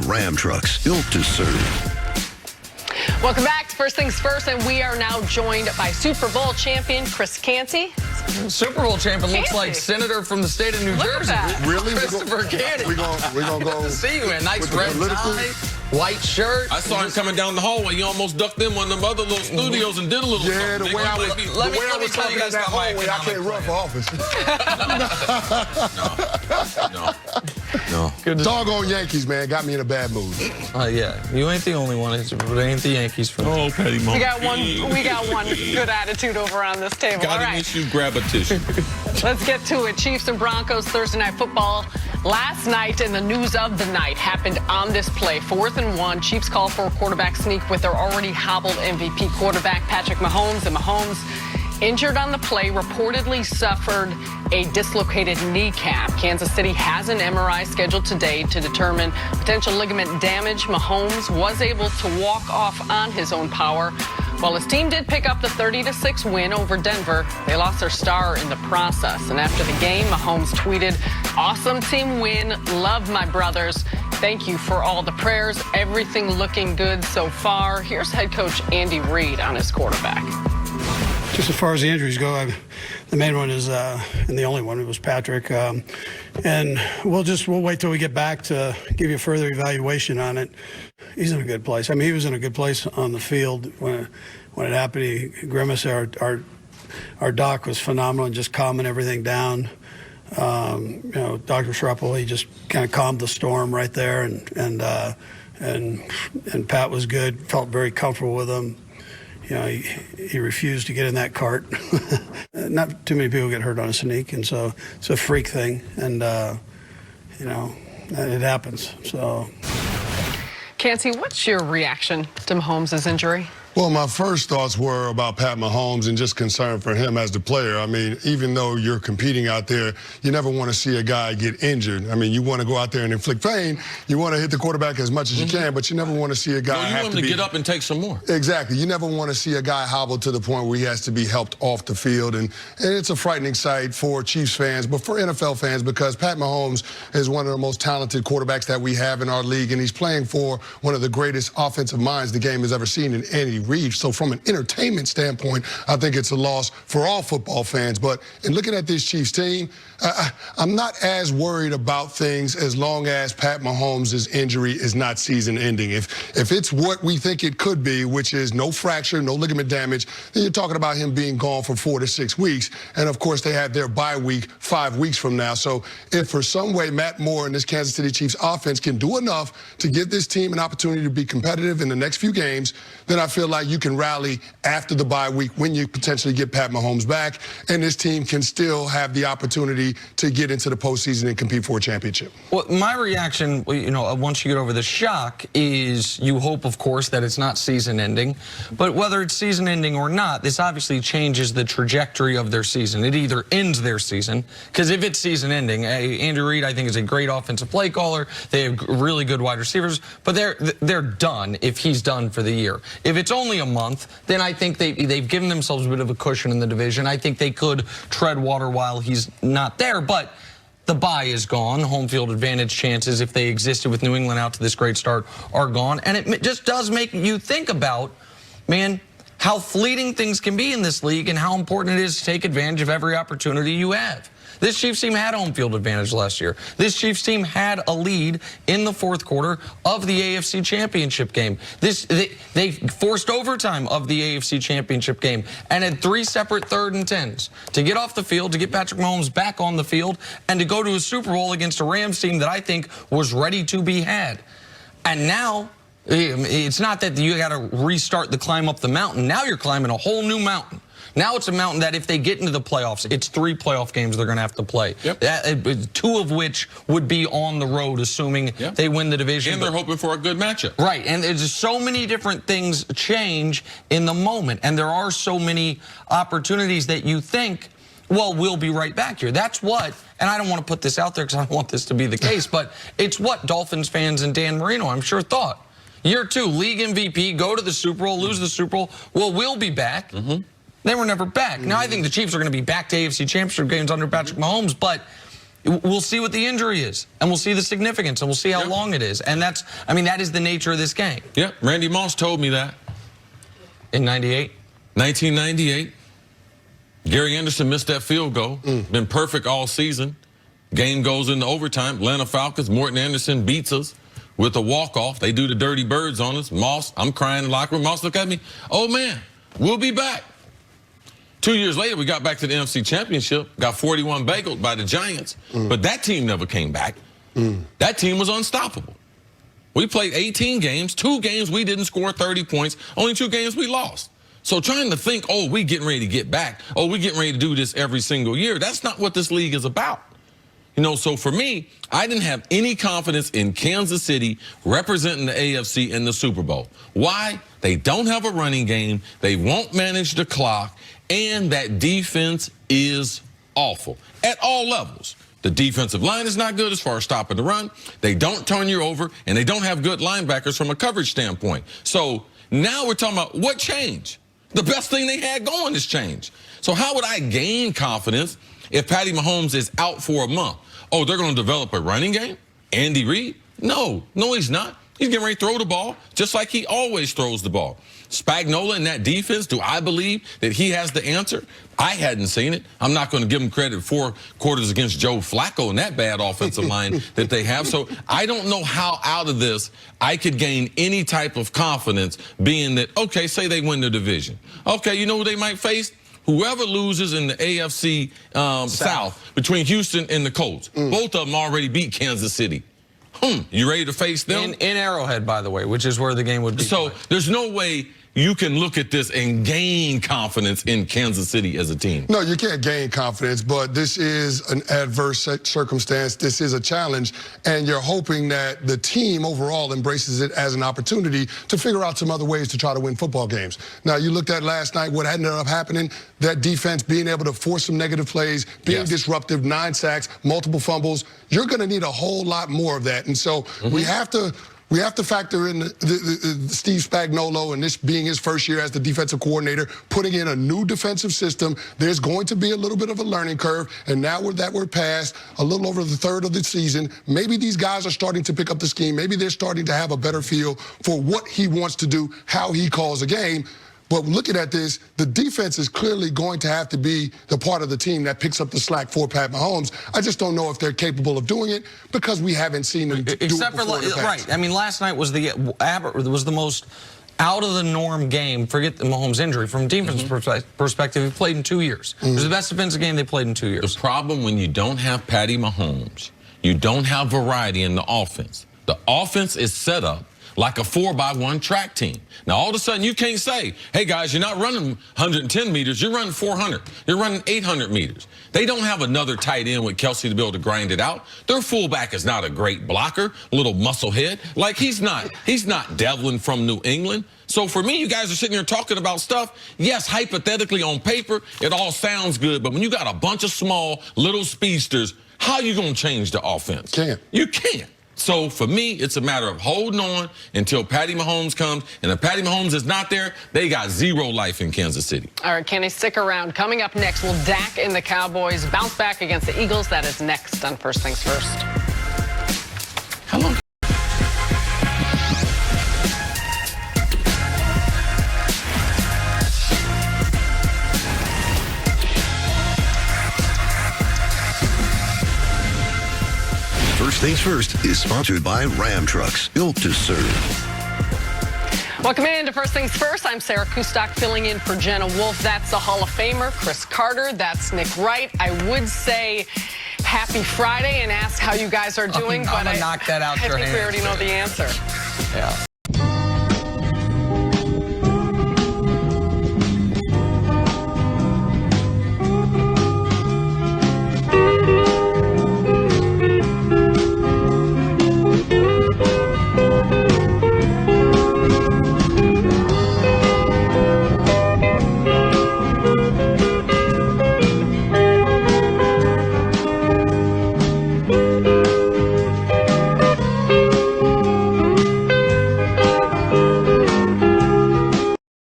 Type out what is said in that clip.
Ram trucks built to serve. Welcome back to First Things First, and we are now joined by Super Bowl champion Chris Canty. Super Bowl champion looks like Senator from the state of New Jersey. Really? Christopher Canty. We're gonna go. Good to see you, man. Nice red tie, white shirt. I saw him coming down the hallway. He almost ducked in one of them other little studios and did a little Yeah, something. the way I was tell you talking guys in that about my hallway, I can't run for office. No. Doggone Yankees, man, got me in a bad mood. Yeah, you ain't the only one, but it ain't the Yankees for me. Oh, Patty Mahomes. We got one good attitude over on this table. Got All an right. issue, grab a tissue. Let's get to it. Chiefs and Broncos Thursday Night Football last night, and the news of the night happened on this play. 4th and 1. Chiefs call for a quarterback sneak with their already hobbled MVP quarterback Patrick Mahomes. And Mahomes, injured on the play, reportedly suffered a dislocated kneecap. Kansas City has an MRI scheduled today to determine potential ligament damage. Mahomes was able to walk off on his own power. While his team did pick up the 30-6 win over Denver, they lost their star in the process. And after the game, Mahomes tweeted, "Awesome team win. Love my brothers. Thank you for all the prayers. Everything looking good so far." Here's head coach Andy Reid on his quarterback. Just as far as the injuries go, the main one is, and the only one, was Patrick. And we'll wait till we get back to give you a further evaluation on it. He's in a good place. I mean, he was in a good place on the field when it happened. Grimace, our doc, was phenomenal and just calming everything down. Dr. Schruppel, he just kind of calmed the storm right there, and Pat was good. Felt very comfortable with him. He refused to get in that cart. Not too many people get hurt on a sneak, and so it's a freak thing, and it happens. So, Canty, what's your reaction to Mahomes' injury? Well, my first thoughts were about Pat Mahomes and just concern for him as the player. I mean, even though you're competing out there, you never want to see a guy get injured. I mean, you want to go out there and inflict pain. You want to hit the quarterback as much as you can, but you never want to see a guy No, you have want him to get up and take some more. Exactly. You never want to see a guy hobble to the point where he has to be helped off the field. And it's a frightening sight for Chiefs fans, but for NFL fans, because Pat Mahomes is one of the most talented quarterbacks that we have in our league, and he's playing for one of the greatest offensive minds the game has ever seen in Andy Reid. So from an entertainment standpoint, I think it's a loss for all football fans. But in looking at this Chiefs team, I'm not as worried about things as long as Pat Mahomes' injury is not season-ending. If it's what we think it could be, which is no fracture, no ligament damage, then you're talking about him being gone for 4 to 6 weeks. And, of course, they have their bye week 5 weeks from now. So if for some way Matt Moore and this Kansas City Chiefs offense can do enough to give this team an opportunity to be competitive in the next few games, then I feel like you can rally after the bye week when you potentially get Pat Mahomes back, and this team can still have the opportunity to get into the postseason and compete for a championship. Well, my reaction, once you get over the shock, is you hope, of course, that it's not season-ending. But whether it's season-ending or not, this obviously changes the trajectory of their season. It either ends their season, because if it's season-ending, Andy Reid, I think, is a great offensive play caller. They have really good wide receivers, but they're done if he's done for the year. If it's only a month, then I think they've given themselves a bit of a cushion in the division. I think they could tread water while he's not there, but the bye is gone. Home field advantage chances, if they existed with New England out to this great start, are gone. And it just does make you think about, man, how fleeting things can be in this league and how important it is to take advantage of every opportunity you have. This Chiefs team had home field advantage last year. This Chiefs team had a lead in the 4th quarter of the AFC Championship game. They forced overtime of the AFC Championship game and had 3 separate 3rd and 10s to get off the field, to get Patrick Mahomes back on the field, and to go to a Super Bowl against a Rams team that I think was ready to be had. And now, it's not that you got to restart the climb up the mountain. Now you're climbing a whole new mountain. Now it's a mountain that if they get into the playoffs, it's 3 playoff games they're going to have to play. Yep. 2 of which would be on the road, assuming they win the division. And they're hoping for a good matchup. Right, and there's so many different things change in the moment, and there are so many opportunities that you think, well, we'll be right back here. That's what, and I don't want to put this out there because I don't want this to be the case, but it's what Dolphins fans and Dan Marino, I'm sure, thought. Year 2, league MVP, go to the Super Bowl, lose the Super Bowl. Well, we'll be back. They were never back. Now, I think the Chiefs are going to be back to AFC Championship games under Patrick Mahomes, but We'll see what the injury is, and we'll see the significance, and we'll see how long it is. And that's, I mean, that is the nature of this game. Yep, Randy Moss told me that. In 98? 1998. Gary Anderson missed that field goal. Been perfect all season. Game goes into overtime. Atlanta Falcons, Morton Anderson beats us with a walk-off. They do the dirty birds on us. Moss, I'm crying in the locker room. Moss look at me. Oh, man, we'll be back. 2 years later, we got back to the NFC Championship, got 41 bageled by the Giants, but that team never came back. That team was unstoppable. We played 18 games, 2 games we didn't score 30 points, only 2 games we lost. So trying to think, oh, we getting ready to get back, oh, we getting ready to do this every single year, that's not what this league is about. You know, so for me, I didn't have any confidence in Kansas City representing the AFC in the Super Bowl. Why? They don't have a running game, they won't manage the clock, and that defense is awful at all levels. The defensive line is not good as far as stopping the run. They don't turn you over, and they don't have good linebackers from a coverage standpoint. So now we're talking about what changed. The best thing they had going is change. So how would I gain confidence if Patty Mahomes is out for a month? Oh, they're going to develop a running game? Andy Reid? No, he's not. He's getting ready to throw the ball just like he always throws the ball. Spagnuolo in that defense, do I believe that he has the answer? I hadn't seen it. I'm not going to give him credit 4 quarters against Joe Flacco and that bad offensive line that they have. So I don't know how out of this I could gain any type of confidence being that, okay, say they win the division. Okay, you know who they might face? Whoever loses in the AFC South between Houston and the Colts. Both of them already beat Kansas City. You ready to face them? In Arrowhead, by the way, which is where the game would be. So there's no way you can look at this and gain confidence in Kansas City as a team. No, you can't gain confidence, but this is an adverse circumstance. This is a challenge, and you're hoping that the team overall embraces it as an opportunity to figure out some other ways to try to win football games. Now, you looked at last night, what ended up happening, that defense being able to force some negative plays, being disruptive, 9 sacks, multiple fumbles. You're going to need a whole lot more of that, and so we have to factor in Steve Spagnuolo and this being his first year as the defensive coordinator, putting in a new defensive system. There's going to be a little bit of a learning curve, and now that we're past a little over the third of the season, maybe these guys are starting to pick up the scheme. Maybe they're starting to have a better feel for what he wants to do, how he calls a game. But looking at this, the defense is clearly going to have to be the part of the team that picks up the slack for Pat Mahomes. I just don't know if they're capable of doing it because we haven't seen them do it before in the past. Right. I mean, last night was the most out of the norm game. Forget the Mahomes injury. From a defense perspective, he played in 2 years. It was the best defensive game they played in 2 years. The problem when you don't have Patty Mahomes, you don't have variety in the offense. The offense is set up like a 4x1 track team. Now, all of a sudden, you can't say, hey, guys, you're not running 110 meters. You're running 400. You're running 800 meters. They don't have another tight end with Kelsey to be able to grind it out. Their fullback is not a great blocker, little musclehead. Like, he's not Devlin from New England. So for me, you guys are sitting here talking about stuff. Yes, hypothetically on paper, it all sounds good. But when you got a bunch of small, little speedsters, how are you going to change the offense? Can't. You can't. So for me, it's a matter of holding on until Patty Mahomes comes. And if Patty Mahomes is not there, they got 0 life in Kansas City. All right, Kenny, stick around. Coming up next, will Dak and the Cowboys bounce back against the Eagles? That is next on First Things First. How long? First Things First is sponsored by Ram Trucks, built to serve. Welcome into First Things First. I'm Sarah Kustok filling in for Jenna Wolf. That's the Hall of Famer, Chris Carter. That's Nick Wright. I would say happy Friday and ask how you guys are doing, but I knock that out I your think hand. we already know the answer. Yeah.